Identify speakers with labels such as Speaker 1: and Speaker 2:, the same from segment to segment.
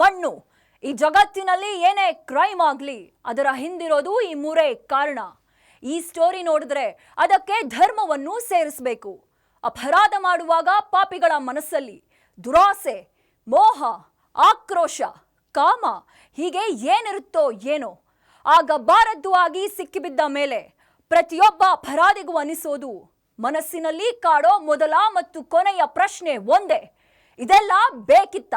Speaker 1: ಮಣ್ಣು. ಈ ಜಗತ್ತಿನಲ್ಲಿ ಏನೇ ಕ್ರೈಮ್ ಆಗಲಿ ಅದರ ಹಿಂದಿರೋದು ಈ ಮೂರೇ ಕಾರಣ. ಈ ಸ್ಟೋರಿ ನೋಡಿದ್ರೆ ಅದಕ್ಕೆ ಧರ್ಮವನ್ನು ಸೇರಿಸಬೇಕು. ಅಪರಾಧ ಮಾಡುವಾಗ ಪಾಪಿಗಳ ಮನಸ್ಸಲ್ಲಿ ದುರಾಸೆ, ಮೋಹ, ಆಕ್ರೋಶ, ಕಾಮ ಹೀಗೆ ಏನಿರುತ್ತೋ ಏನೋ. ಆಗ ಬಾರದ್ದು ಆಗಿ ಸಿಕ್ಕಿಬಿದ್ದ ಮೇಲೆ ಪ್ರತಿಯೊಬ್ಬ ಅಪರಾಧಿಗೂ ಅನಿಸೋದು, ಮನಸ್ಸಿನಲ್ಲಿ ಕಾಡೋ ಮೊದಲ ಮತ್ತು ಕೊನೆಯ ಪ್ರಶ್ನೆ ಒಂದೇ, ಇದೆಲ್ಲ ಬೇಕಿತ್ತ?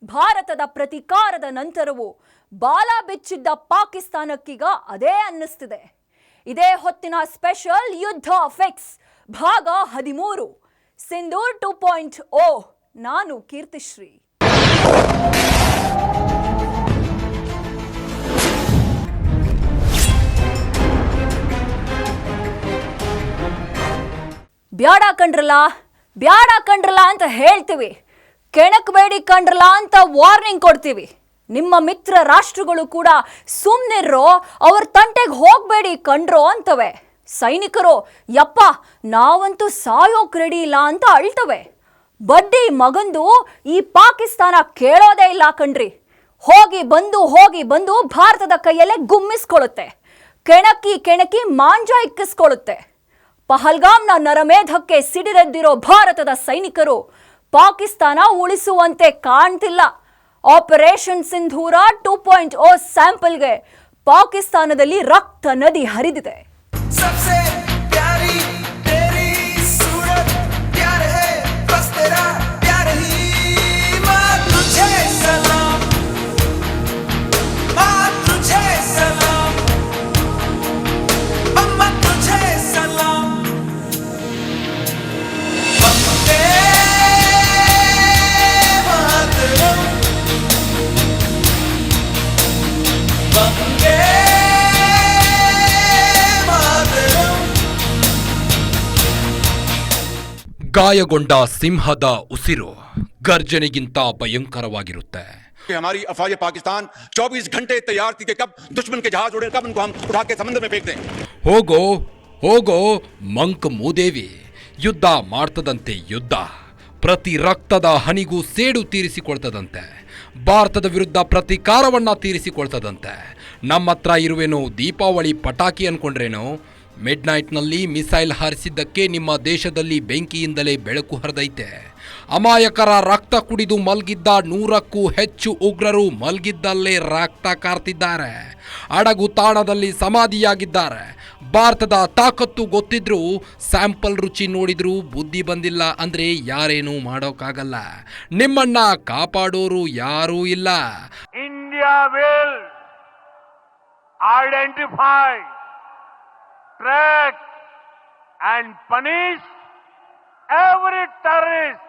Speaker 1: ಭಾರತದ ಪ್ರತೀಕಾರದ ನಂತರವೂ ಬಾಲ ಬಿಚ್ಚಿದ್ದ ಪಾಕಿಸ್ತಾನಕ್ಕೀಗ ಅದೇ ಅನ್ನಿಸ್ತಿದೆ. ಇದೇ ಹೊತ್ತಿನ ಸ್ಪೆಷಲ್ ಯುದ್ಧ ಫಿಕ್ಸ್ ಭಾಗ 13 ಸಿಂಧೂರ್ 2.0. ನಾನು ಕೀರ್ತಿಶ್ರೀ. ಬ್ಯಾಡ ಕಂಡ್ರಲ್ಲ ಅಂತ ಹೇಳ್ತೀವಿ, ಕೆಣಕಬೇಡಿ ಕಂಡ್ರಲ್ಲ ಅಂತ ವಾರ್ನಿಂಗ್ ಕೊಡ್ತೀವಿ. ನಿಮ್ಮ ಮಿತ್ರ ರಾಷ್ಟ್ರಗಳು ಕೂಡ ಸುಮ್ಮನಿರೋ, ಅವ್ರ ತಂಟೆಗೆ ಹೋಗಬೇಡಿ ಕಂಡ್ರೋ ಅಂತವೆ. ಸೈನಿಕರು ಯಪ್ಪ ನಾವಂತೂ ಸಾಯೋಕ್ ರೆಡಿ ಇಲ್ಲ ಅಂತ ಅಳ್ತವೆ. ಬಡ್ಡಿ ಮಗಂದು ಈ ಪಾಕಿಸ್ತಾನ ಕೇಳೋದೇ ಇಲ್ಲ ಕಣ್ರಿ. ಹೋಗಿ ಬಂದು ಭಾರತದ ಕೈಯಲ್ಲೇ ಗುಮ್ಮಿಸ್ಕೊಳ್ಳುತ್ತೆ. ಕೆಣಕಿ ಮಾಂಜ ಇಕ್ಕಿಸ್ಕೊಳ್ಳುತ್ತೆ. ಪಹಲ್ಗಾಮ್ನ ನರಮೇಧಕ್ಕೆ ಸಿಡಿದೆದ್ದಿರೋ ಭಾರತದ ಸೈನಿಕರು ಪಾಕಿಸ್ತಾನ ಉಳಿಸುವಂತೆ ಕಾಣ್ತಿಲ್ಲ. ಆಪರೇಷನ್ ಸಿಂಧೂರ 2.0 ಸ್ಯಾಂಪಲ್ಗೆ ಪಾಕಿಸ್ತಾನದಲ್ಲಿ ರಕ್ತ ನದಿ ಹರಿದಿದೆ.
Speaker 2: ಗಾಯಗೊಂಡ ಸಿಂಹದ ಉಸಿರು ಗರ್ಜನೆಗಿಂತ ಭಯಂಕರವಾಗಿರುತ್ತೆ.
Speaker 3: हमारी अफवाज पाकिस्तान 24 घंटे तैयार थी कि कब दुश्मन के जहाज उड़े, कब उनको हम उठा के समंदर में फेंक दें.
Speaker 2: ಹೋಗೋ ಮಂಕ್ ಮೂದೇವಿ. ಯುದ್ಧ ಮಾಡ್ತದಂತೆ ಯುದ್ಧ. ಪ್ರತಿ ರಕ್ತದ ಹನಿಗೂ ಸೇಡು ತೀರಿಸಿಕೊಳ್ತದಂತೆ. ಭಾರತದ ವಿರುದ್ಧ ಪ್ರತೀಕಾರವನ್ನ ತೀರಿಸಿಕೊಳ್ತದಂತೆ. ನಮ್ಮ ಹತ್ರ ಇರುವೇನೋ ದೀಪಾವಳಿ ಪಟಾಕಿ ಅನ್ಕೊಂಡ್ರೇನೋ? ಮಿಡ್ ನೈಟ್ನಲ್ಲಿ ಮಿಸೈಲ್ ಹಾರಿಸಿದ್ದಕ್ಕೆ ನಿಮ್ಮ ದೇಶದಲ್ಲಿ ಬೆಂಕಿಯಿಂದಲೇ ಬೆಳಕು ಹರಿದೈತೆ. ಅಮಾಯಕರ ರಕ್ತ ಕುಡಿದು ಮಲಗಿದ್ದ 100ಕ್ಕೂ ಹೆಚ್ಚು ಉಗ್ರರು ಮಲಗಿದ್ದಲ್ಲೇ ರಕ್ತ ಕಾರ್ತಿದ್ದಾರೆ. ಅಡಗು ತಾಣದಲ್ಲಿ ಸಮಾಧಿಯಾಗಿದ್ದಾರೆ. ಭಾರತದ ತಾಕತ್ತು ಗೊತ್ತಿದ್ರೂ ಸ್ಯಾಂಪಲ್ ರುಚಿ ನೋಡಿದ್ರೂ ಬುದ್ಧಿ ಬಂದಿಲ್ಲ ಅಂದ್ರೆ ಯಾರೇನೂ ಮಾಡೋಕ್ಕಾಗಲ್ಲ. ನಿಮ್ಮನ್ನ ಕಾಪಾಡೋರು ಯಾರೂ ಇಲ್ಲ.
Speaker 4: India will identify, track and punish every terrorist.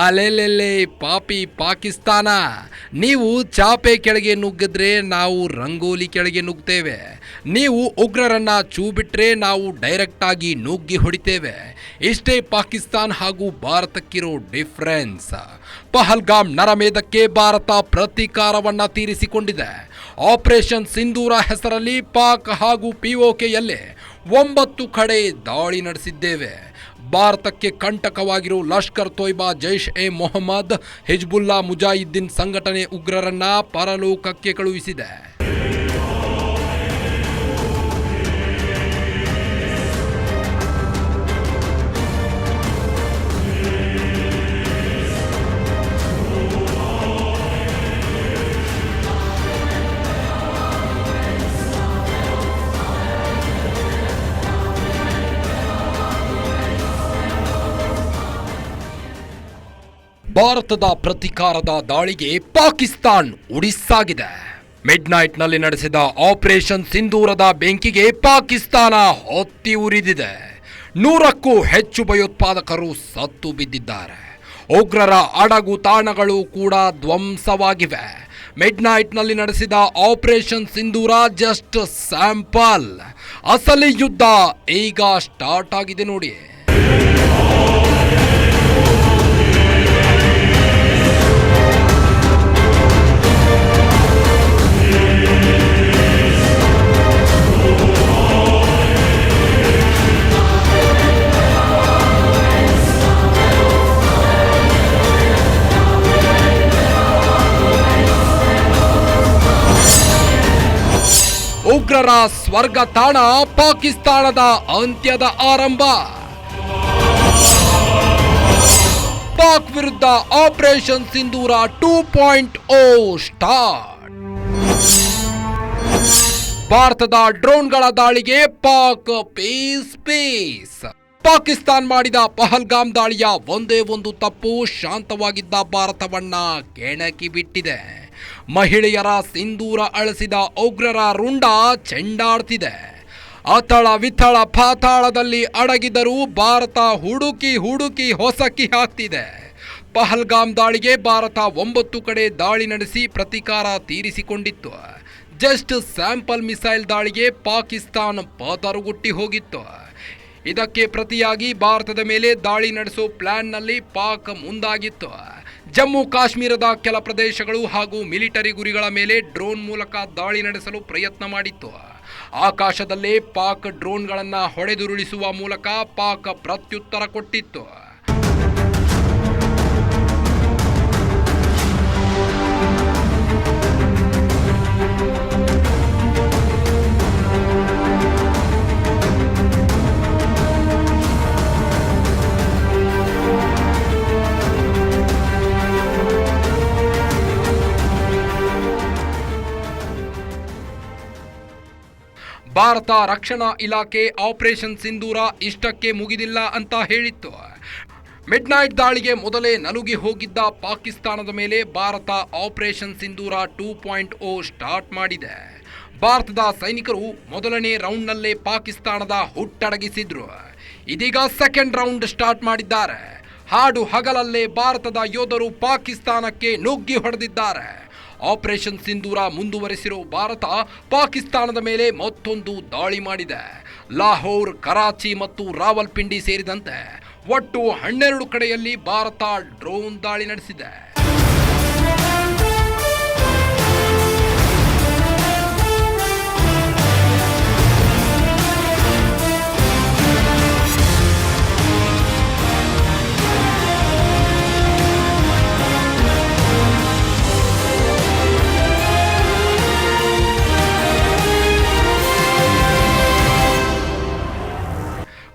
Speaker 2: ಅಲೆಲೆಲೆ ಪಾಪಿ ಪಾಕಿಸ್ತಾನ, ನೀವು ಚಾಪೆ ಕೆಳಗೆ ನುಗ್ಗಿದ್ರೆ ನಾವು ರಂಗೋಲಿ ಕೆಳಗೆ ನುಗ್ತೇವೆ. ನೀವು ಉಗ್ರರನ್ನ ಚೂ ಬಿಟ್ರೆ ನಾವು ಡೈರೆಕ್ಟ್ ಆಗಿ ನುಗ್ಗಿ ಹೊಡಿತೇವೆ. ಇಷ್ಟೇ ಪಾಕಿಸ್ತಾನ್ ಹಾಗೂ ಭಾರತಕ್ಕಿರೋ ಡಿಫರೆನ್ಸ್. ಪಹಲ್ಗಾಮ್ ನರಮೇಧಕ್ಕೆ ಭಾರತ ಪ್ರತೀಕಾರವನ್ನ ತೀರಿಸಿಕೊಂಡಿದೆ. ಆಪರೇಷನ್ ಸಿಂಧೂರ ಹೆಸರಲ್ಲಿ ಪಾಕ್ ಹಾಗೂ POKಯಲ್ಲಿ 9 ಕಡೆ ದಾಳಿ ನಡೆಸಿದ್ದೇವೆ. ಭಾರತಕ್ಕೆ ಕಂಟಕವಾಗಿರೋ ಲಷ್ಕರ್ ತೊಯ್ಬಾ, ಜೈಷ್ ಎ ಮೊಹಮ್ಮದ್, ಹಿಜ್ಬುಲ್ಲಾ ಮುಜಾಹಿದ್ದೀನ್ ಸಂಘಟನೆ ಉಗ್ರರನ್ನ ಪರಲೋಕಕ್ಕೆ ಕಳುಹಿಸಿದೆ. ಭಾರತದ ಪ್ರತೀಕಾರದ ದಾಳಿಗೆ ಪಾಕಿಸ್ತಾನ್ ಉಡಿಸ್ಸಾಗಿದೆ. ಮಿಡ್ ನೈಟ್ನಲ್ಲಿ ನಡೆಸಿದ ಆಪರೇಷನ್ ಸಿಂಧೂರದ ಬೆಂಕಿಗೆ ಪಾಕಿಸ್ತಾನ ಹೊತ್ತಿ ಉರಿದಿದೆ. 100ಕ್ಕೂ ಹೆಚ್ಚು ಭಯೋತ್ಪಾದಕರು ಸತ್ತು ಬಿದ್ದಿದ್ದಾರೆ. ಉಗ್ರರ ಅಡಗು ತಾಣಗಳು ಕೂಡ ಧ್ವಂಸವಾಗಿವೆ. ಮಿಡ್ ನೈಟ್ನಲ್ಲಿ ನಡೆಸಿದ ಆಪರೇಷನ್ ಸಿಂಧೂರ ಜಸ್ಟ್ ಸ್ಯಾಂಪಲ್. ಅಸಲಿ ಯುದ್ಧ ಈಗ ಸ್ಟಾರ್ಟ್ ಆಗಿದೆ ನೋಡಿ. ಉಗ್ರರ ಸ್ವರ್ಗ ತಾಣ ಪಾಕಿಸ್ತಾನದ ಅಂತ್ಯದ ಆರಂಭ. ಪಾಕ್ ವಿರುದ್ಧ ಆಪರೇಷನ್ ಸಿಂಧೂರ 2.0 ಸ್ಟಾರ್ಟ್. ಭಾರತದ ಡ್ರೋನ್ಗಳ ದಾಳಿಗೆ ಪಾಕ್ ಪೀಸ್. ಪಾಕಿಸ್ತಾನ್ ಮಾಡಿದ ಪಹಲ್ಗಾಮ್ ದಾಳಿಯ ಒಂದೇ ಒಂದು ತಪ್ಪು ಶಾಂತವಾಗಿದ್ದ ಭಾರತವನ್ನ ಕೆಣಕಿ ಬಿಟ್ಟಿದೆ. ಮಹಿಳೆಯರ ಸಿಂಧೂರ ಅಳಿಸಿದ ಉಗ್ರರ ರುಂಡ ಚೆಂಡಾಡ್ತಿದೆ. ಅತಳ ವಿಥಳ ಪಾತಾಳದಲ್ಲಿ ಅಡಗಿದರೂ ಭಾರತ ಹುಡುಕಿ ಹೊಸಕಿ ಹಾಕ್ತಿದೆ. ಪಹಲ್ಗಾಮ್ ದಾಳಿಗೆ ಭಾರತ 9 ಕಡೆ ದಾಳಿ ನಡೆಸಿ ಪ್ರತೀಕಾರ ತೀರಿಸಿಕೊಂಡಿತ್ತು. ಜಸ್ಟ್ ಸ್ಯಾಂಪಲ್ ಮಿಸೈಲ್ ದಾಳಿಗೆ ಪಾಕಿಸ್ತಾನ ಪಾತರಗುಟ್ಟಿ ಹೋಗಿತ್ತು. ಇದಕ್ಕೆ ಪ್ರತಿಯಾಗಿ ಭಾರತದ ಮೇಲೆ ದಾಳಿ ನಡೆಸೋ ಪ್ಲಾನ್ನಲ್ಲಿ ಪಾಕ್ ಮುಂದಾಗಿತ್ತು. ಜಮ್ಮು ಕಾಶ್ಮೀರದ ಕೆಲ ಪ್ರದೇಶಗಳು ಹಾಗೂ ಮಿಲಿಟರಿ ಗುರಿಗಳ ಮೇಲೆ ಡ್ರೋನ್ ಮೂಲಕ ದಾಳಿ ನಡೆಸಲು ಪ್ರಯತ್ನ ಮಾಡಿತ್ತು. ಆಕಾಶದಲ್ಲೇ ಪಾಕ್ ಡ್ರೋನ್ಗಳನ್ನು ಹೊಡೆದುರುಳಿಸುವ ಮೂಲಕ ಪಾಕ್ ಪ್ರತ್ಯುತ್ತರ ಕೊಟ್ಟಿತ್ತು. ಭಾರತ ರಕ್ಷಣಾ ಇಲಾಖೆ ಆಪರೇಷನ್ ಸಿಂಧೂರ ಇಷ್ಟಕ್ಕೆ ಮುಗಿದಿಲ್ಲ ಅಂತ ಹೇಳಿತ್ತು. ಮಿಡ್ನೈಟ್ ದಾಳಿಗೆ ಮೊದಲೇ ನಲುಗಿ ಹೋಗಿದ್ದ ಪಾಕಿಸ್ತಾನದ ಮೇಲೆ ಭಾರತ ಆಪರೇಷನ್ ಸಿಂಧೂರ 2.0 ಸ್ಟಾರ್ಟ್ ಮಾಡಿದೆ. ಭಾರತದ ಸೈನಿಕರು ಮೊದಲನೇ ರೌಂಡ್ನಲ್ಲೇ ಪಾಕಿಸ್ತಾನದ ಹುಟ್ಟಡಗಿಸಿದ್ರು. ಇದೀಗ ಸೆಕೆಂಡ್ ರೌಂಡ್ ಸ್ಟಾರ್ಟ್ ಮಾಡಿದ್ದಾರೆ. ಹಾಡು ಹಗಲಲ್ಲೇ ಭಾರತದ ಯೋಧರು ಪಾಕಿಸ್ತಾನಕ್ಕೆ ನುಗ್ಗಿ ಹೊಡೆದಿದ್ದಾರೆ. ಆಪರೇಷನ್ ಸಿಂಧೂರ ಮುಂದುವರೆಸಿರೋ ಭಾರತ ಪಾಕಿಸ್ತಾನದ ಮೇಲೆ ಮತ್ತೊಂದು ದಾಳಿ ಮಾಡಿದೆ. ಲಾಹೋರ್, ಕರಾಚಿ ಮತ್ತು ರಾವಲ್ಪಿಂಡಿ ಸೇರಿದಂತೆ ಒಟ್ಟು 12 ಕಡೆಯಲ್ಲಿ ಭಾರತ ಡ್ರೋನ್ ದಾಳಿ ನಡೆಸಿದೆ.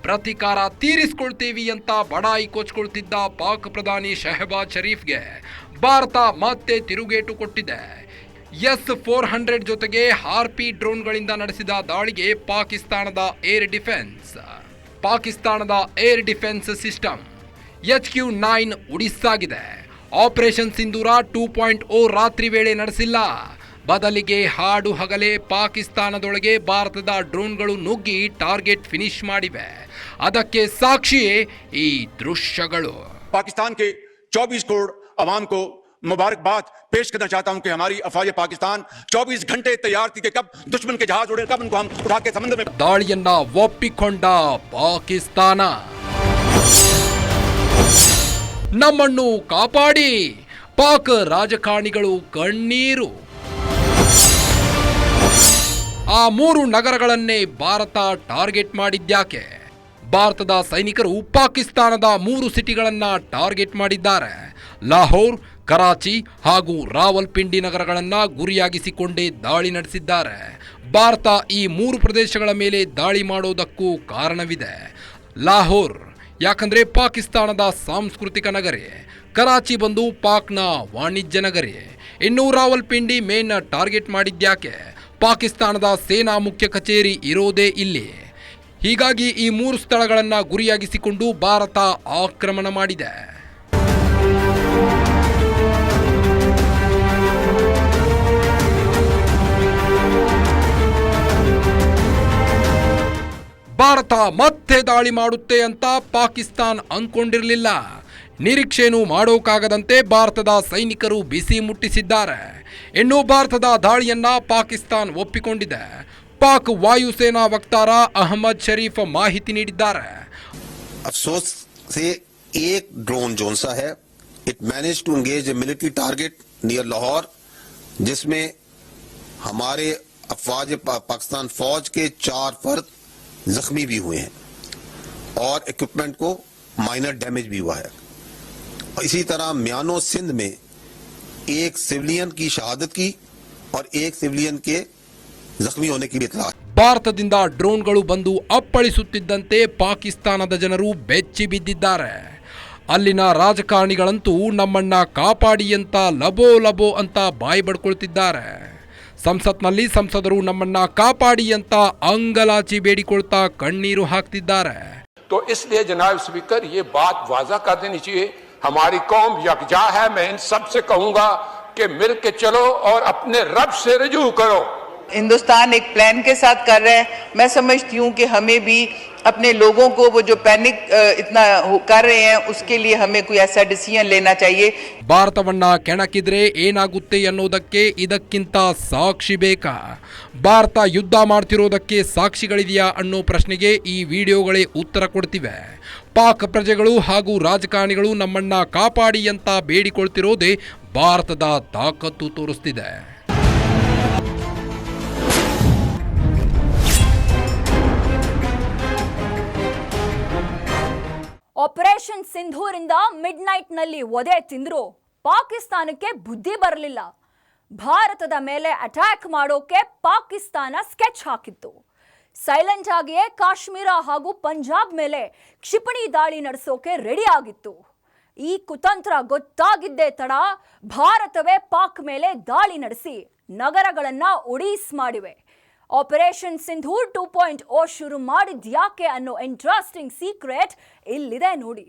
Speaker 2: ಪ್ರತೀಕಾರ ತೀರಿಸಿಕೊಳ್ತೀವಿ ಅಂತ ಬಡಾಯಿ ಕೊಚ್ಕೊಳ್ತಿದ್ದ ಪಾಕ್ ಪ್ರಧಾನಿ ಶೆಹಬಾಜ್ ಶರೀಫ್ಗೆ ಭಾರತ ಮತ್ತೆ ತಿರುಗೇಟು ಕೊಟ್ಟಿದೆ. S-400 ಜೊತೆಗೆ ಹಾರ್ಪಿ ಡ್ರೋನ್ಗಳಿಂದ ನಡೆಸಿದ ದಾಳಿಗೆ ಪಾಕಿಸ್ತಾನದ ಏರ್ ಡಿಫೆನ್ಸ್ ಸಿಸ್ಟಮ್ HQ-9 ಉಡಿಸ್ಸಾಗಿದೆ. ಆಪರೇಷನ್ ಸಿಂಧೂರ 2.0 ರಾತ್ರಿ ವೇಳೆ ನಡೆಸಿಲ್ಲ. ಬದಲಿಗೆ ಹಾಡು ಹಗಲೇ ಪಾಕಿಸ್ತಾನದೊಳಗೆ ಭಾರತದ ಡ್ರೋನ್ಗಳು ನುಗ್ಗಿ ಟಾರ್ಗೆಟ್ ಫಿನಿಶ್ ಮಾಡಿವೆ. ಅದಕ್ಕೆ ಸಾಕ್ಷಿಯೇ ಈ ದೃಶ್ಯಗಳು.
Speaker 3: पाकिस्तान के 24 करोड़ अवाम को मुबारकबाद पेश करना चाहता हूं कि हमारी अफवाज पाकिस्तान 24 घंटे तैयार थी कि कब दुश्मन के जहाज उड़े, कब उनको हम उठा के समुद्र में.
Speaker 2: ದಾಳಿಯನ್ನ ಒಪ್ಪಿಕೊಂಡ ಪಾಕಿಸ್ತಾನ ನಮ್ಮನ್ನು ಕಾಪಾಡಿ, ಪಾಕ್ ರಾಜಕಾರಣಿಗಳು ಕಣ್ಣೀರು. ಆ 3 ನಗರಗಳನ್ನೇ ಭಾರತ ಟಾರ್ಗೆಟ್ ಮಾಡಿದ್ಯಾಕೆ? ಭಾರತದ ಸೈನಿಕರು ಪಾಕಿಸ್ತಾನದ 3 ಸಿಟಿಗಳನ್ನ ಟಾರ್ಗೆಟ್ ಮಾಡಿದ್ದಾರೆ. ಲಾಹೋರ್, ಕರಾಚಿ ಹಾಗೂ ರಾವಲ್ಪಿಂಡಿ ನಗರಗಳನ್ನ ಗುರಿಯಾಗಿಸಿಕೊಂಡೇ ದಾಳಿ ನಡೆಸಿದ್ದಾರೆ. ಭಾರತ ಈ 3 ಪ್ರದೇಶಗಳ ಮೇಲೆ ದಾಳಿ ಮಾಡೋದಕ್ಕೂ ಕಾರಣವಿದೆ. ಲಾಹೋರ್ ಯಾಕಂದ್ರೆ ಪಾಕಿಸ್ತಾನದ ಸಾಂಸ್ಕೃತಿಕ ನಗರಿ, ಕರಾಚಿ ಬಂದು ಪಾಕ್ನ ವಾಣಿಜ್ಯ ನಗರಿ, ಇನ್ನು ರಾವಲ್ಪಿಂಡಿ ಮೇನ್ ಟಾರ್ಗೆಟ್ ಮಾಡಿದ್ಯಾಕೆ? ಪಾಕಿಸ್ತಾನದ ಸೇನಾ ಮುಖ್ಯ ಕಚೇರಿ ಇರೋದೇ ಇಲ್ಲಿ. ಹೀಗಾಗಿ ಈ 3 ಸ್ಥಳಗಳನ್ನ ಗುರಿಯಾಗಿಸಿಕೊಂಡು ಭಾರತ ಆಕ್ರಮಣ ಮಾಡಿದೆ. ಭಾರತ ಮತ್ತೆ ದಾಳಿ ಮಾಡುತ್ತೆ ಅಂತ ಪಾಕಿಸ್ತಾನ್ ಅಂದ್ಕೊಂಡಿರಲಿಲ್ಲ. ನಿರೀಕ್ಷೆನೂ ಮಾಡೋಕ್ಕಾಗದಂತೆ ಭಾರತದ ಸೈನಿಕರು ಬಿಸಿ ಮುಟ್ಟಿಸಿದ್ದಾರೆ. ಇನ್ನು ಭಾರತದ ದಾಳಿಯನ್ನ ಪಾಕಿಸ್ತಾನ್ ಒಪ್ಪಿಕೊಂಡಿದೆ. ಪಾಕ್ ವಾಯುಸೇನಾ ವಕ್ತಾರ ಅಹಮದ್ ಶರೀಫ್ ಮಾಹಿತಿ ನೀಡಿದ್ದಾರೆ.
Speaker 5: अफसोस से एक ड्रोन जोन सा है, it manage to engage a military target near Lahore, जिसमें हमारे अफवाज पाकिस्तान फौज के 4 फर्द जख्मी भी हुए हैं और इक्विपमेंट को माइनर डैमेज भी हुआ है. इसी तरह म्यानो सिंध में एक सिविलियन की शहादत की और एक सिविलियन के जख्मी होने की भी इत्तला है।
Speaker 2: ಭಾರತದಿಂದ ಡ್ರೋನ್ಗಳು ಬಂದು ಅಪ್ಪಳಿಸುತ್ತಿದ್ದಂತೆ ಪಾಕಿಸ್ತಾನದ ಜನರು ಬೆಚ್ಚಿ ಬಿದ್ದಿದ್ದಾರೆ. ಅಲ್ಲಿನ ರಾಜಕಾರಣಿಗಳಂತೂ ನಮ್ಮನ್ನ ಕಾಪಾಡಿ ಅಂತ ಲಬೋ ಲಬೋ ಅಂತ ಬಾಯಿ ಬಡ್ಕೊಳ್ತಿದ್ದಾರೆ. ಸಂಸತ್ನಲ್ಲಿ ಸಂಸದರು ನಮ್ಮನ್ನ ಕಾಪಾಡಿ ಅಂತ ಅಂಗಲಾಚಿ ಬೇಡಿಕೊಳ್ತಾ ಕಣ್ಣೀರು ಹಾಕ್ತಿದ್ದಾರೆ.
Speaker 6: तो इसलिए जनाब स्पीकर ये बात वाज़ा कर देनी चाहिए, हमारी कौम यकजा है। मैं इन सब से कहूंगा कि मिल के चलो और अपने रब से रुजू करो।
Speaker 7: हिंदुस्तान एक प्लान के साथ कर रहा है। मैं समझती हूँ कि हमें भी अपने लोगों को वो जो पैनिक इतना कर रहे हैं उसके लिए हमें कोई ऐसा डिसीजन लेना चाहिए।
Speaker 2: ಭಾರತವನ್ನ ಕೆಣಕಿದ್ರೆ ಏನಾಗುತ್ತೆ ಅನ್ನೋದಕ್ಕೆ ಇದಕ್ಕಿಂತ ಸಾಕ್ಷಿ ಬೇಕಾ? ಭಾರತ ಯುದ್ಧ ಮಾಡ್ತಿರೋದಕ್ಕೆ ಸಾಕ್ಷಿಗಳಿದೆಯಾ ಅನ್ನೋ ಪ್ರಶ್ನೆಗೆ ಈ ವಿಡಿಯೋಗಳೇ ಉತ್ತರ ಕೊಡ್ತಿವೆ. ಪಾಕ್ ಪ್ರಜೆಗಳು ಹಾಗೂ ರಾಜಕಾರಣಿಗಳು ನಮ್ಮನ್ನ ಕಾಪಾಡಿ ಅಂತ ಬೇಡಿಕೊಳ್ತಿರೋದೇ ಭಾರತದ ತಾಕತ್ತು ತೋರಿಸ್ತಿದೆ.
Speaker 1: ಆಪರೇಷನ್ ಸಿಂಧೂರಿಂದ ಮಿಡ್ ನೈಟ್ನಲ್ಲಿ ಒದೆ ತಿಂದ್ರು ಪಾಕಿಸ್ತಾನಕ್ಕೆ ಬುದ್ಧಿ ಬರಲಿಲ್ಲ. ಭಾರತದ ಮೇಲೆ ಅಟ್ಯಾಕ್ ಮಾಡೋಕೆ ಪಾಕಿಸ್ತಾನ ಸ್ಕೆಚ್ ಹಾಕಿತ್ತು. ಸೈಲೆಂಟ್ ಆಗಿಯೇ ಕಾಶ್ಮೀರ ಹಾಗೂ ಪಂಜಾಬ್ ಮೇಲೆ ಕ್ಷಿಪಣಿ ದಾಳಿ ನಡೆಸೋಕೆ ರೆಡಿ ಆಗಿತ್ತು. ಈ ಕುತಂತ್ರ ಗೊತ್ತಾಗಿದ್ದೇ ತಡ ಭಾರತವೇ ಪಾಕ್ ಮೇಲೆ ದಾಳಿ ನಡೆಸಿ ನಗರಗಳನ್ನ ಒಡೀಸ್ ಮಾಡಿವೆ. ಆಪರೇಷನ್ ಸಿಂಧೂರ್ 2.0 ಶುರು ಮಾಡಿದ್ಯಾಕೆ ಅನ್ನೋ ಇಂಟ್ರೆಸ್ಟಿಂಗ್ ಸೀಕ್ರೆಟ್ ಇಲ್ಲಿದೆ ನೋಡಿ.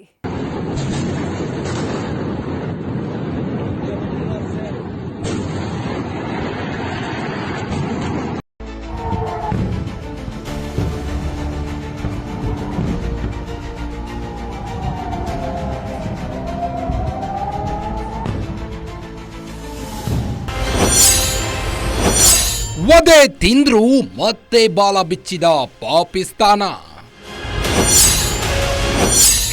Speaker 2: ಒದೆ ತಿಂದ್ರು ಮತ್ತೆ ಬಾಲ ಬಿಚ್ಚಿದ ಪಾಕಿಸ್ತಾನ.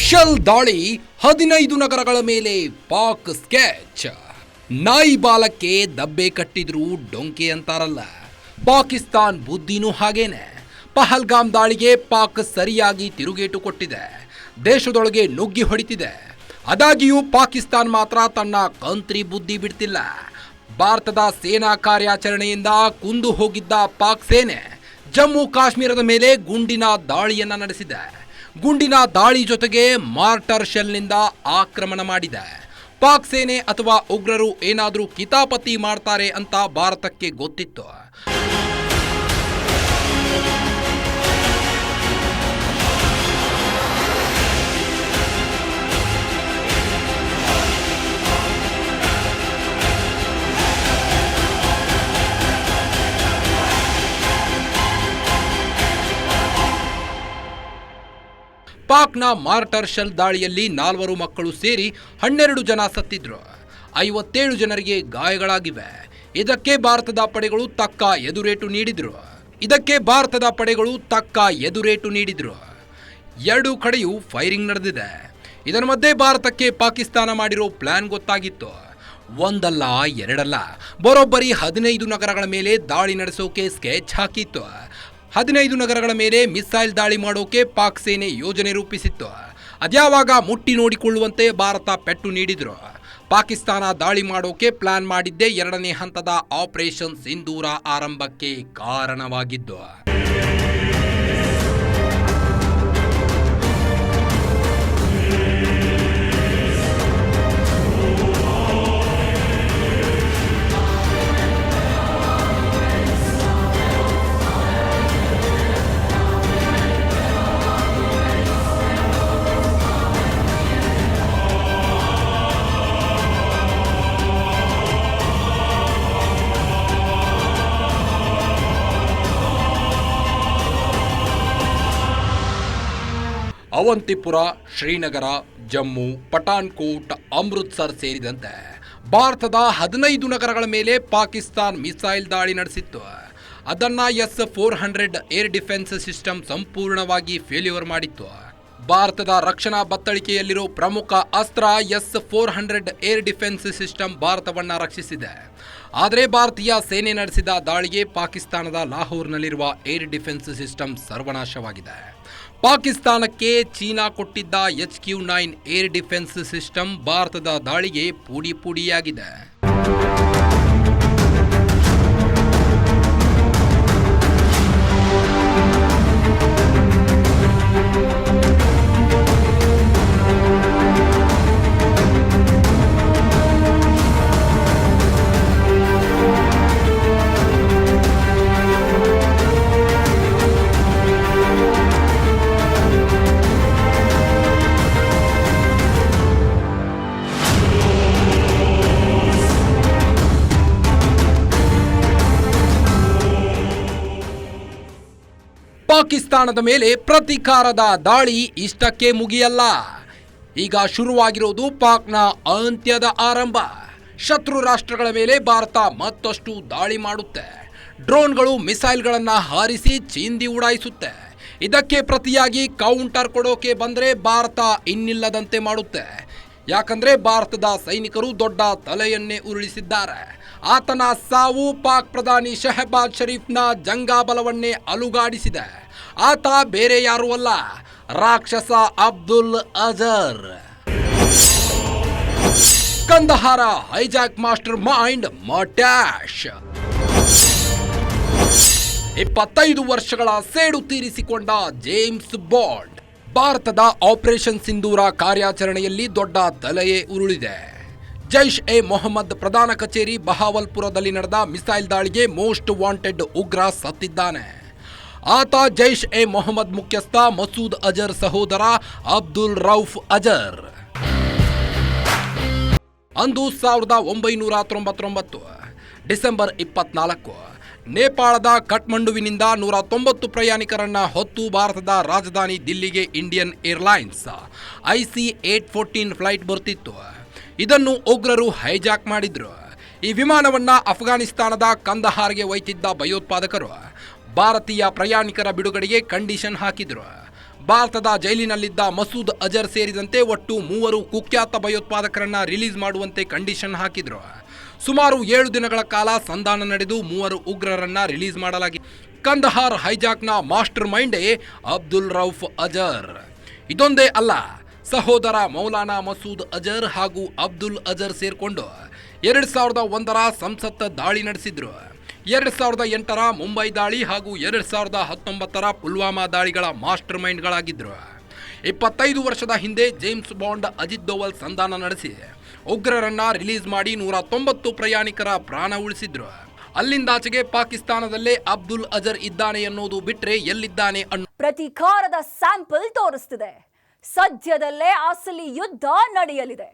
Speaker 2: ಶೆಲ್ ದಾಳಿ, 15 ನಗರಗಳ ಮೇಲೆ ಪಾಕ್ ಸ್ಕೆಚ್. ನಾಯಿ ಬಾಲಕ್ಕೆ ದಬ್ಬೆ ಕಟ್ಟಿದ್ರು ಡೊಂಕೆ ಅಂತಾರಲ್ಲ, ಪಾಕಿಸ್ತಾನ್ ಬುದ್ಧಿನೂ ಹಾಗೇನೆ. ಪಹಲ್ಗಾಮ್ ದಾಳಿಗೆ ಪಾಕ್ ಸರಿಯಾಗಿ ತಿರುಗೇಟು ಕೊಟ್ಟಿದೆ, ದೇಶದೊಳಗೆ ನುಗ್ಗಿ ಹೊಡಿತಿದೆ. ಆದಾಗಿಯೂ ಪಾಕಿಸ್ತಾನ್ ಮಾತ್ರ ತನ್ನ ಕಂತ್ರಿ ಬುದ್ಧಿ ಬಿಡ್ತಿಲ್ಲ. ಭಾರತದ ಸೇನಾ ಕಾರ್ಯಾಚರಣೆಯಿಂದ ಕುಂದು ಹೋಗಿದ್ದ ಪಾಕ್ ಸೇನೆ ಜಮ್ಮು ಕಾಶ್ಮೀರದ ಮೇಲೆ ಗುಂಡಿನ ದಾಳಿಯನ್ನ ನಡೆಸಿದೆ. ಗುಂಡಿನ ದಾಳಿ ಜೊತೆಗೆ ಮಾರ್ಟರ್ ಶೆಲ್ನಿಂದ ಆಕ್ರಮಣ ಮಾಡಿದೆ. ಪಾಕ್ ಸೇನೆ ಅಥವಾ ಉಗ್ರರು ಏನಾದರೂ ಕಿತಾಪತಿ ಮಾಡ್ತಾರೆ ಅಂತ ಭಾರತಕ್ಕೆ ಗೊತ್ತಿತ್ತು. ಪಾಕ್ನ ಮಾರ್ಟರ್ ಶೆಲ್ ದಾಳಿಯಲ್ಲಿ 4 ಮಕ್ಕಳು ಸೇರಿ 12 ಜನ ಸತ್ತಿದ್ರು, 57 ಜನರಿಗೆ ಗಾಯಗಳಾಗಿವೆ. ಇದಕ್ಕೆ ಭಾರತದ ಪಡೆಗಳು ತಕ್ಕ ಎದುರೇಟು ನೀಡಿದ್ರು. ಎರಡೂ ಕಡೆಯೂ ಫೈರಿಂಗ್ ನಡೆದಿದೆ. ಇದರ ಮಧ್ಯೆ ಭಾರತಕ್ಕೆ ಪಾಕಿಸ್ತಾನ ಮಾಡಿರೋ ಪ್ಲಾನ್ ಗೊತ್ತಾಗಿತ್ತು. ಒಂದಲ್ಲ ಎರಡಲ್ಲ, ಬರೋಬ್ಬರಿ 15 ನಗರಗಳ ಮೇಲೆ ದಾಳಿ ನಡೆಸೋಕೆ ಸ್ಕೆಚ್ ಹಾಕಿತ್ತು. 15 ನಗರಗಳ ಮೇಲೆ ಮಿಸೈಲ್ ದಾಳಿ ಮಾಡೋಕೆ ಪಾಕ್ ಸೇನೆ ಯೋಜನೆ ರೂಪಿಸಿತ್ತು. ಅದ್ಯಾವಾಗ ಮುಟ್ಟಿ ನೋಡಿಕೊಳ್ಳುವಂತೆ ಭಾರತ ಪೆಟ್ಟು ನೀಡಿದ್ರು. ಪಾಕಿಸ್ತಾನ ದಾಳಿ ಮಾಡೋಕೆ ಪ್ಲಾನ್ ಮಾಡಿದ್ದೇ 2ನೇ ಹಂತದ ಆಪರೇಷನ್ ಸಿಂಧೂರ ಆರಂಭಕ್ಕೆ ಕಾರಣವಾಗಿದ್ದು. ಅವಂತಿಪುರ, ಶ್ರೀನಗರ, ಜಮ್ಮು, ಪಠಾನ್ಕೋಟ್, ಅಮೃತ್ಸರ್ ಸೇರಿದಂತೆ ಭಾರತದ 15 ನಗರಗಳ ಮೇಲೆ ಪಾಕಿಸ್ತಾನ್ ಮಿಸೈಲ್ ದಾಳಿ ನಡೆಸಿತ್ತು. ಅದನ್ನ S-400 ಏರ್ ಡಿಫೆನ್ಸ್ ಸಿಸ್ಟಮ್ ಸಂಪೂರ್ಣವಾಗಿ ಫೇಲ್ಯೂರ್ ಮಾಡಿತ್ತು. ಭಾರತದ ರಕ್ಷಣಾ ಬತ್ತಳಿಕೆಯಲ್ಲಿರೋ ಪ್ರಮುಖ ಅಸ್ತ್ರ S-400 ಏರ್ ಡಿಫೆನ್ಸ್ ಸಿಸ್ಟಮ್ ಭಾರತವನ್ನ ರಕ್ಷಿಸಿದೆ. ಆದರೆ ಭಾರತೀಯ ಸೇನೆ ನಡೆಸಿದ ದಾಳಿಗೆ ಪಾಕಿಸ್ತಾನದ ಲಾಹೋರ್ನಲ್ಲಿರುವ ಏರ್ ಡಿಫೆನ್ಸ್ ಸಿಸ್ಟಮ್ ಸರ್ವನಾಶವಾಗಿದೆ. ಪಾಕಿಸ್ತಾನಕ್ಕೆ ಚೀನಾ ಕೊಟ್ಟಿದ್ದ HQ-9 ಏರ್ ಡಿಫೆನ್ಸ್ ಸಿಸ್ಟಮ್ ಭಾರತದ ದಾಳಿಗೆ ಪುಡಿಯಾಗಿದೆ. ಪಾಕಿಸ್ತಾನದ ಮೇಲೆ ಪ್ರತೀಕಾರದ ದಾಳಿ ಇಷ್ಟಕ್ಕೆ ಮುಗಿಯಲ್ಲ. ಈಗ ಶುರುವಾಗಿರೋದು ಪಾಕ್ನ ಅಂತ್ಯದ ಆರಂಭ. ಶತ್ರು ರಾಷ್ಟ್ರಗಳ ಮೇಲೆ ಭಾರತ ಮತ್ತಷ್ಟು ದಾಳಿ ಮಾಡುತ್ತೆ. ಡ್ರೋನ್ಗಳು ಮಿಸೈಲ್ಗಳನ್ನ ಹಾರಿಸಿ ಚಿಂದಿ ಉಡಾಯಿಸುತ್ತೆ. ಇದಕ್ಕೆ ಪ್ರತಿಯಾಗಿ ಕೌಂಟರ್ ಕೊಡೋಕೆ ಬಂದ್ರೆ ಭಾರತ ಇನ್ನಿಲ್ಲದಂತೆ ಮಾಡುತ್ತೆ. ಯಾಕಂದ್ರೆ ಭಾರತದ ಸೈನಿಕರು ದೊಡ್ಡ ತಲೆಯನ್ನೇ ಉರುಳಿಸಿದ್ದಾರೆ. ಆತನ ಸಾವು ಪಾಕ್ ಪ್ರಧಾನಿ ಶಹಬಾಜ್ ಶರೀಫ್ನ ಜಂಗಾಬಲವನ್ನೇ ಅಲುಗಾಡಿಸಿದೆ. ಆತ ಬೇರೆ ಯಾರೂ ಅಲ್ಲ, ರಾಕ್ಷಸ Abdul Azhar. Kandahar hijack mastermind ಮಟ್ಯಾಶ್ 25 ವರ್ಷಗಳ ಸೇಡು ತೀರಿಸಿಕೊಂಡ ಜೇಮ್ಸ್ ಬಾಂಡ್. ಭಾರತದ ಆಪರೇಷನ್ ಸಿಂಧೂರ ಕಾರ್ಯಾಚರಣೆಯಲ್ಲಿ ದೊಡ್ಡ ತಲೆಯೇ ಉರುಳಿದೆ. ಜೈಷ್ ಎ ಮೊಹಮ್ಮದ್ ಪ್ರಧಾನ ಕಚೇರಿ ಬಹಾವಲ್ಪುರದಲ್ಲಿ ನಡೆದ ಮಿಸೈಲ್ ದಾಳಿಗೆ ಮೋಸ್ಟ್ ವಾಂಟೆಡ್ ಉಗ್ರ ಸತ್ತಿದ್ದಾನೆ. ಆತ ಜೈಷ್ ಎ ಮೊಹಮ್ಮದ್ ಮುಖ್ಯಸ್ಥ ಮಸೂದ್ ಅಜರ್ ಸಹೋದರ ಅಬ್ದುಲ್ ರೌಫ್ ಅಜರ್. ಅಂದು 1999 ಡಿಸೆಂಬರ್ 24 ನೇಪಾಳದ ಕಠ್ಮಂಡುವಿನಿಂದ 190 ಪ್ರಯಾಣಿಕರನ್ನ ಹೊತ್ತು ಭಾರತದ ರಾಜಧಾನಿ ದಿಲ್ಲಿಗೆ ಇಂಡಿಯನ್ ಏರ್ಲೈನ್ಸ್ IC-814 ಫ್ಲೈಟ್ ಬರ್ತಿತ್ತು. ಇದನ್ನು ಉಗ್ರರು ಹೈಜಾಕ್ ಮಾಡಿದ್ರು. ಈ ವಿಮಾನವನ್ನ ಅಫ್ಘಾನಿಸ್ತಾನದ ಕಂದಹಾರ್ಗೆ ಒಯ್ತಿದ್ದ ಭಯೋತ್ಪಾದಕರು ಭಾರತೀಯ ಪ್ರಯಾಣಿಕರ ಬಿಡುಗಡೆಗೆ ಕಂಡೀಷನ್ ಹಾಕಿದ್ರು. ಭಾರತದ ಜೈಲಿನಲ್ಲಿದ್ದ ಮಸೂದ್ ಅಜರ್ ಸೇರಿದಂತೆ ಒಟ್ಟು 3 ಕುಖ್ಯಾತ ಭಯೋತ್ಪಾದಕರನ್ನ ರಿಲೀಸ್ ಮಾಡುವಂತೆ ಕಂಡೀಷನ್ ಹಾಕಿದ್ರು. ಸುಮಾರು 7 ದಿನಗಳ ಕಾಲ ಸಂಧಾನ ನಡೆದು 3 ಉಗ್ರರನ್ನ ರಿಲೀಸ್ ಮಾಡಲಾಗಿದೆ. ಕಂದಹಾರ್ ಹೈಜಾಕ್ನ ಮಾಸ್ಟರ್ ಮೈಂಡೇ ಅಬ್ದುಲ್ ರೌಫ್ ಅಜರ್. ಇದೊಂದೇ ಅಲ್ಲ, ಸಹೋದರ ಮೌಲಾನಾ ಮಸೂದ್ ಅಜರ್ ಹಾಗೂ ಅಬ್ದುಲ್ ಅಜರ್ ಸೇರ್ಕೊಂಡು 2001ರ ಸಂಸತ್ ದಾಳಿ ನಡೆಸಿದ್ರು. 2008ರ ಮುಂಬೈ ದಾಳಿ ಹಾಗೂ 2019ರ ಪುಲ್ವಾಮಾ ದಾಳಿಗಳ ಮಾಸ್ಟರ್ ಮೈಂಡ್ಗಳಾಗಿದ್ರು. 25 ವರ್ಷದ ಹಿಂದೆ ಜೇಮ್ಸ್ ಬಾಂಡ್ ಅಜಿತ್ ದೋವಲ್ ಸಂಧಾನ ನಡೆಸಿ ಉಗ್ರರನ್ನ ರಿಲೀಸ್ ಮಾಡಿ 190 ಪ್ರಯಾಣಿಕರ ಪ್ರಾಣ ಉಳಿಸಿದ್ರು. ಅಲ್ಲಿಂದಾಚೆಗೆ ಪಾಕಿಸ್ತಾನದಲ್ಲೇ ಅಬ್ದುಲ್ ಅಜರ್ ಇದ್ದಾನೆ ಅನ್ನೋದು ಬಿಟ್ರೆ ಎಲ್ಲಿದ್ದಾನೆ ಅನ್ನೋ
Speaker 1: ಪ್ರತೀಕಾರದ ಸ್ಯಾಂಪಲ್ ತೋರಿಸ್ತಿದೆ. ಸದ್ಯದಲ್ಲೇ ಅಸಲಿ ಯುದ್ಧ ನಡೆಯಲಿದೆ.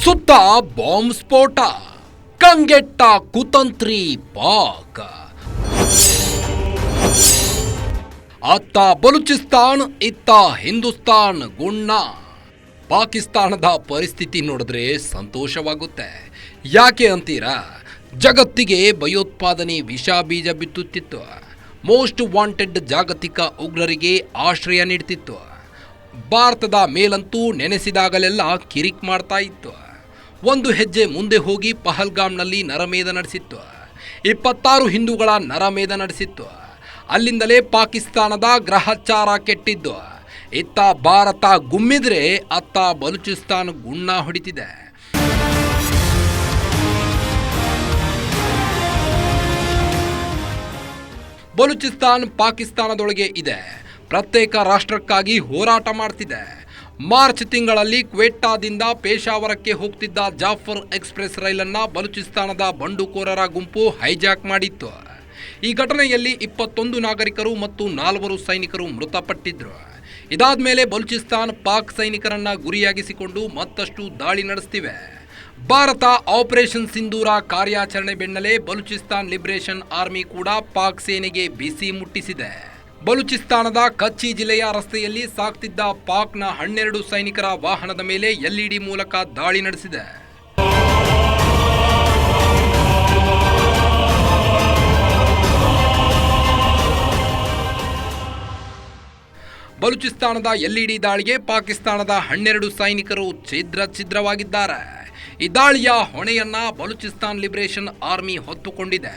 Speaker 2: ಸುತ್ತ ಬಾಂಬ್ ಸ್ಫೋಟ, ಕಂಗೆಟ್ಟ ಕುತಂತ್ರಿ ಪಾಕ್. ಅತ್ತ ಬಲೂಚಿಸ್ತಾನ್, ಇತ್ತ ಹಿಂದೂಸ್ತಾನ್ ಗುಣ್ಣ. ಪಾಕಿಸ್ತಾನದ ಪರಿಸ್ಥಿತಿ ನೋಡಿದ್ರೆ ಸಂತೋಷವಾಗುತ್ತೆ. ಯಾಕೆ ಅಂತೀರಾ? ಜಗತ್ತಿಗೆ ಭಯೋತ್ಪಾದನೆ ವಿಷ ಬೀಜ ಬಿತ್ತುತ್ತಿತ್ತು. ಮೋಸ್ಟ್ ವಾಂಟೆಡ್ ಜಾಗತಿಕ ಉಗ್ರರಿಗೆ ಆಶ್ರಯ ನೀಡ್ತಿತ್ತು. ಭಾರತದ ಮೇಲಂತೂ ನೆನೆಸಿದಾಗಲೆಲ್ಲ ಕಿರಿಕ್ ಮಾಡ್ತಾ ಇತ್ತು. ಒಂದು ಹೆಜ್ಜೆ ಮುಂದೆ ಹೋಗಿ ಪಹಲ್ಗಾಮ್ನಲ್ಲಿ ನರಮೇಧ ನಡೆಸಿತ್ತು. 26 ಹಿಂದೂಗಳ ನರಮೇಧ ನಡೆಸಿತ್ತು. ಅಲ್ಲಿಂದಲೇ ಪಾಕಿಸ್ತಾನದ ಗ್ರಹಚಾರ ಕೆಟ್ಟಿದ್ದು. ಇತ್ತ ಭಾರತ ಗುಮ್ಮಿದ್ರೆ ಅತ್ತ ಬಲೂಚಿಸ್ತಾನ್ ಗುಣ್ಣ ಹೊಡಿತಿದೆ. ಬಲೂಚಿಸ್ತಾನ್ ಪಾಕಿಸ್ತಾನದೊಳಗೆ ಇದೆ. ಪ್ರತ್ಯೇಕ ರಾಷ್ಟ್ರಕ್ಕಾಗಿ ಹೋರಾಟ ಮಾಡ್ತಿದೆ. ಮಾರ್ಚ್ ತಿಂಗಳಲ್ಲಿ ಕ್ವೆಟ್ಟಾದಿಂದ ಪೇಶಾವರಕ್ಕೆ ಹೋಗ್ತಿದ್ದ ಜಾಫರ್ ಎಕ್ಸ್ಪ್ರೆಸ್ ರೈಲನ್ನ ಬಲೂಚಿಸ್ತಾನದ ಬಂಡುಕೋರರ ಗುಂಪು ಹೈಜಾಕ್ ಮಾಡಿತ್ತು. ಈ ಘಟನೆಯಲ್ಲಿ 21 ನಾಗರಿಕರು ಮತ್ತು 4 ಸೈನಿಕರು ಮೃತಪಟ್ಟಿದ್ರು. ಇದಾದ ಮೇಲೆ ಬಲೂಚಿಸ್ತಾನ್ ಪಾಕ್ ಸೈನಿಕರನ್ನ ಗುರಿಯಾಗಿಸಿಕೊಂಡು ಮತ್ತಷ್ಟು ದಾಳಿ ನಡೆಸ್ತಿವೆ. ಭಾರತ ಆಪರೇಷನ್ ಸಿಂಧೂರ ಕಾರ್ಯಾಚರಣೆ ಬೆನ್ನಲ್ಲೇ ಬಲೂಚಿಸ್ತಾನ್ ಲಿಬರೇಷನ್ ಆರ್ಮಿ ಕೂಡ ಪಾಕ್ ಸೇನೆಗೆ ಬಿಸಿ ಮುಟ್ಟಿಸಿದೆ. ಬಲೂಚಿಸ್ತಾನದ ಕಚ್ಚಿ ಜಿಲ್ಲೆಯ ರಸ್ತೆಯಲ್ಲಿ ಸಾಗ್ತಿದ್ದ ಪಾಕ್ನ 12 ಸೈನಿಕರ ವಾಹನದ ಮೇಲೆ LED ಮೂಲಕ ದಾಳಿ ನಡೆಸಿದೆ. ಬಲೂಚಿಸ್ತಾನದ LED ದಾಳಿಗೆ ಪಾಕಿಸ್ತಾನದ 12 ಸೈನಿಕರು ಛಿದ್ರವಾಗಿದ್ದಾರೆ. ಈ ದಾಳಿಯ ಹೊಣೆಯನ್ನ ಬಲೂಚಿಸ್ತಾನ್ ಲಿಬರೇಷನ್ ಆರ್ಮಿ ಹೊತ್ತುಕೊಂಡಿದೆ.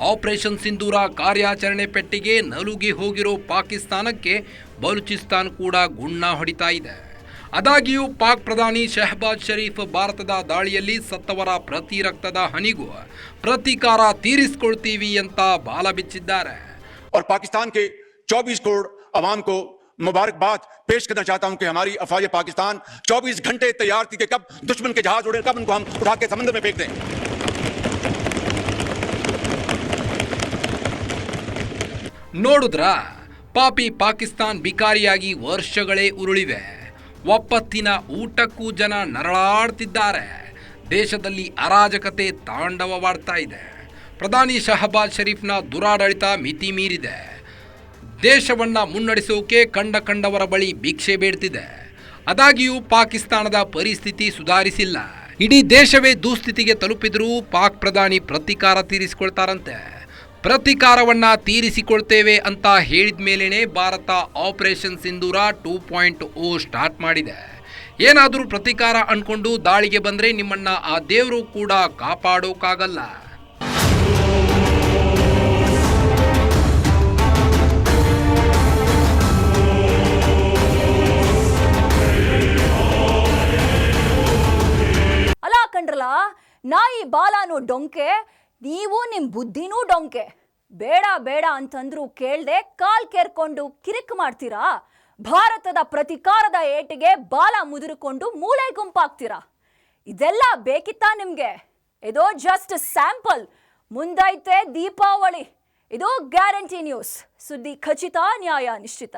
Speaker 2: ಆಪರೇಷನ್ ಸಿಂಧೂರ ಕಾರ್ಯಾಚರಣೆ ಪೆಟ್ಟಿಗೆ ನಲುಗಿ ಹೋಗಿರೋ ಪಾಕಿಸ್ತಾನಕ್ಕೆ ಬಲೂಚಿಸ್ತಾನ್ ಕೂಡ ಗುಣ್ಣ ಹೊಡಿತಾ ಇದೆ. ಆದಾಗ್ಯೂ ಪಾಕ್ ಪ್ರಧಾನಿ ಶಹಬಾಜ್ ಶರೀಫ್ ಭಾರತದ ದಾಳಿಯಲ್ಲಿ ಸತ್ತವರ ಪ್ರತಿ ರಕ್ತದ ಹನಿಗೂ ಪ್ರತೀಕಾರ ತೀರಿಸಿಕೊಳ್ತೀವಿ ಅಂತ ಬಾಲ ಬಿಚ್ಚಿದ್ದಾರೆ.
Speaker 3: और पाकिस्तान के 24 करोड़ अवाम को मुबारकबाद पेश करना चाहता हूं कि हमारी अफवाज पाकिस्तान 24 घंटे तैयार थी कि कब दुश्मन के जहाज उड़े, कब उनको हम उठा के समंदर में फेंक दें.
Speaker 2: ನೋಡಿದ್ರ ಪಾಪಿ ಪಾಕಿಸ್ತಾನ್ ಬಿಕಾರಿಯಾಗಿ ವರ್ಷಗಳೇ ಉರುಳಿವೆ. ಒಪ್ಪತ್ತಿನ ಊಟಕ್ಕೂ ಜನ ನರಳಾಡ್ತಿದ್ದಾರೆ. ದೇಶದಲ್ಲಿ ಅರಾಜಕತೆ ತಾಂಡವವಾಡ್ತಾ ಇದೆ. ಪ್ರಧಾನಿ ಶಹಬಾಜ್ ಶರೀಫ್ನ ದುರಾಡಳಿತ ಮಿತಿ ಮೀರಿದೆ. ದೇಶವನ್ನ ಮುನ್ನಡೆಸೋಕೆ ಕಂಡವರ ಬಳಿ ಭಿಕ್ಷೆ ಬೇಡ್ತಿದೆ. ಆದಾಗ್ಯೂ ಪಾಕಿಸ್ತಾನದ ಪರಿಸ್ಥಿತಿ ಸುಧಾರಿಸಿಲ್ಲ. ಇಡೀ ದೇಶವೇ ದುಸ್ಥಿತಿಗೆ ತಲುಪಿದ್ರೂ ಪಾಕ್ ಪ್ರಧಾನಿ ಪ್ರತೀಕಾರ ತೀರಿಸಿಕೊಳ್ತಾರಂತೆ. ಪ್ರತೀಕಾರವನ್ನ ತೀರಿಸಿಕೊಳ್ತೇವೆ ಅಂತ ಹೇಳಿದ ಮೇಲೇನೆ ಭಾರತ ಆಪರೇಷನ್ ಸಿಂಧೂರ 2.0 ಸ್ಟಾರ್ಟ್ ಮಾಡಿದೆ. ಏನಾದರೂ ಪ್ರತೀಕಾರ ಅನ್ಕೊಂಡು ದಾಳಿಗೆ ಬಂದ್ರೆ ನಿಮ್ಮನ್ನ ಆ ದೇವರು ಕೂಡ ಕಾಪಾಡೋಕ್ಕಾಗಲ್ಲ.
Speaker 1: ಅಲ್ಲ ಕಂಡ್ರಲ್ಲ, ನಾಯಿ ಬಾಲಾನು ಡೊಂಕೆ, ನೀವು ನಿಮ್ ಬುದ್ಧಿನೂ ಡೊಂಕೆ. ಬೇಡ ಬೇಡ ಅಂತಂದ್ರು ಕೇಳ್ದೆ ಕಾಲ್ ಕೇರ್ಕೊಂಡು ಕಿರಿಕ್ ಮಾಡ್ತೀರಾ. ಭಾರತದ ಪ್ರತೀಕಾರದ ಏಟಿಗೆ ಬಾಲ ಮುದುರಿಕೊಂಡು ಮೂಲೆ ಗುಂಪಾಗ್ತೀರಾ. ಇದೆಲ್ಲ ಬೇಕಿತ್ತಾ ನಿಮ್ಗೆ? ಇದು ಜಸ್ಟ್ ಸ್ಯಾಂಪಲ್. ಮುಂದೈತೆ ದೀಪಾವಳಿ. ಇದು ಗ್ಯಾರಂಟಿ ನ್ಯೂಸ್. ಸುದ್ದಿ ಖಚಿತ, ನ್ಯಾಯ ನಿಶ್ಚಿತ.